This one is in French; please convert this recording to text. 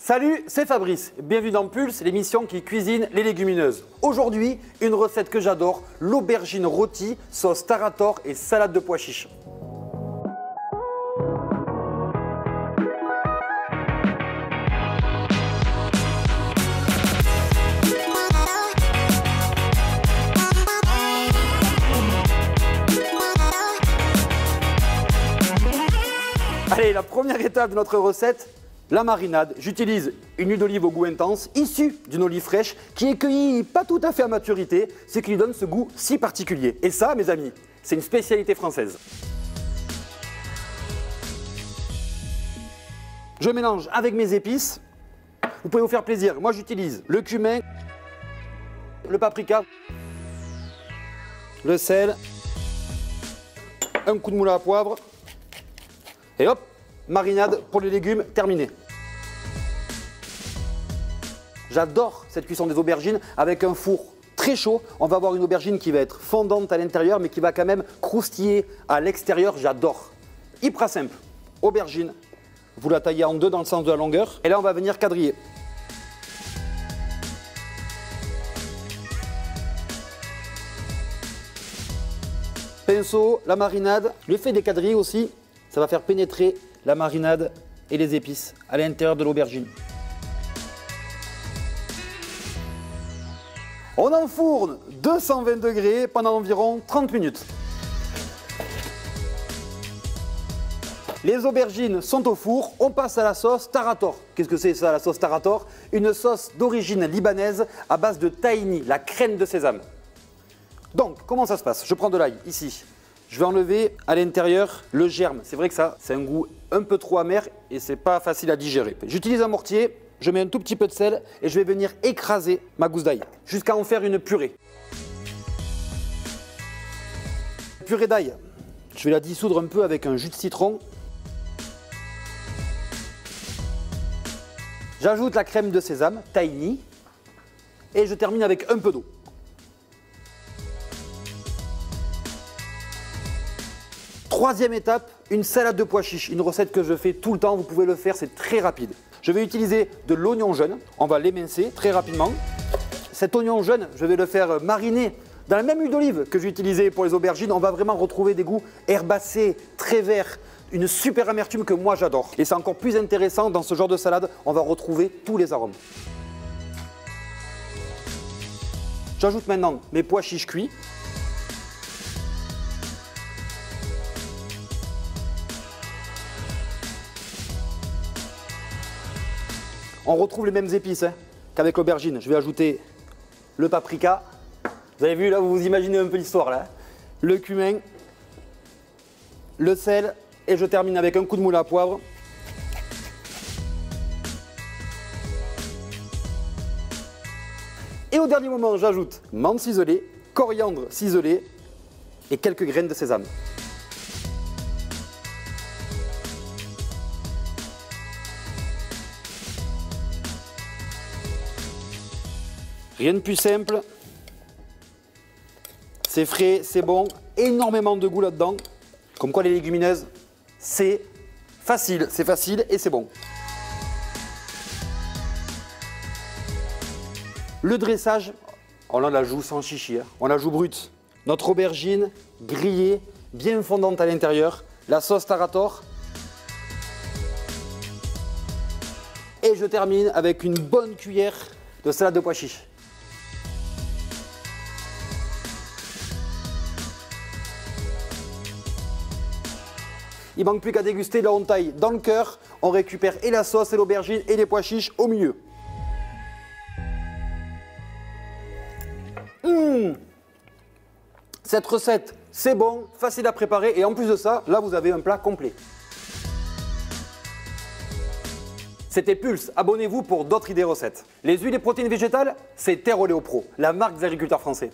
Salut, c'est Fabrice. Bienvenue dans Pulse, l'émission qui cuisine les légumineuses. Aujourd'hui, une recette que j'adore, l'aubergine rôtie, sauce tarator et salade de pois chiches. Allez, la première étape de notre recette, la marinade. J'utilise une huile d'olive au goût intense, issue d'une olive fraîche, qui est cueillie pas tout à fait à maturité, ce qui lui donne ce goût si particulier. Et ça, mes amis, c'est une spécialité française. Je mélange avec mes épices. Vous pouvez vous faire plaisir. Moi, j'utilise le cumin, le paprika, le sel, un coup de moule à poivre. Et hop, marinade pour les légumes, terminé. J'adore cette cuisson des aubergines avec un four très chaud. On va avoir une aubergine qui va être fondante à l'intérieur mais qui va quand même croustiller à l'extérieur. J'adore. Hyper simple. Aubergine, vous la taillez en deux dans le sens de la longueur. Et là, on va venir quadriller. Pinceau, la marinade, l'effet des quadrilles aussi. Ça va faire pénétrer la marinade et les épices à l'intérieur de l'aubergine. On enfourne 220 degrés pendant environ 30 minutes. Les aubergines sont au four, on passe à la sauce tarator. Qu'est-ce que c'est ça, la sauce tarator? Une sauce d'origine libanaise à base de tahini, la crème de sésame. Donc, comment ça se passe? Je prends de l'ail ici. Je vais enlever à l'intérieur le germe. C'est vrai que ça, c'est un goût un peu trop amer et c'est pas facile à digérer. J'utilise un mortier, je mets un tout petit peu de sel et je vais venir écraser ma gousse d'ail jusqu'à en faire une purée. Purée d'ail, je vais la dissoudre un peu avec un jus de citron. J'ajoute la crème de sésame, tahini, et je termine avec un peu d'eau. Troisième étape, une salade de pois chiches, une recette que je fais tout le temps, vous pouvez le faire, c'est très rapide. Je vais utiliser de l'oignon jaune, on va l'émincer très rapidement. Cet oignon jaune, je vais le faire mariner dans la même huile d'olive que j'ai utilisée pour les aubergines. On va vraiment retrouver des goûts herbacés, très verts, une super amertume que moi j'adore. Et c'est encore plus intéressant dans ce genre de salade, on va retrouver tous les arômes. J'ajoute maintenant mes pois chiches cuits. On retrouve les mêmes épices qu'avec l'aubergine. Je vais ajouter le paprika. Vous avez vu là, vous imaginez un peu l'histoire là. Le cumin, le sel et je termine avec un coup de moule à poivre. Et au dernier moment, j'ajoute menthe ciselée, coriandre ciselé et quelques graines de sésame. Rien de plus simple, c'est frais, c'est bon, énormément de goût là-dedans. Comme quoi les légumineuses, c'est facile et c'est bon. Le dressage, on la joue sans chichi, on la joue brute. Notre aubergine grillée, bien fondante à l'intérieur, la sauce tarator. Et je termine avec une bonne cuillère de salade de pois chiches. Il ne manque plus qu'à déguster, là on taille dans le cœur, on récupère et la sauce et l'aubergine et les pois chiches au milieu. Cette recette, c'est bon, facile à préparer et en plus de ça, là vous avez un plat complet. C'était Pulse, abonnez-vous pour d'autres idées recettes. Les huiles et protéines végétales, c'est Terre Oléo Pro, la marque des agriculteurs français.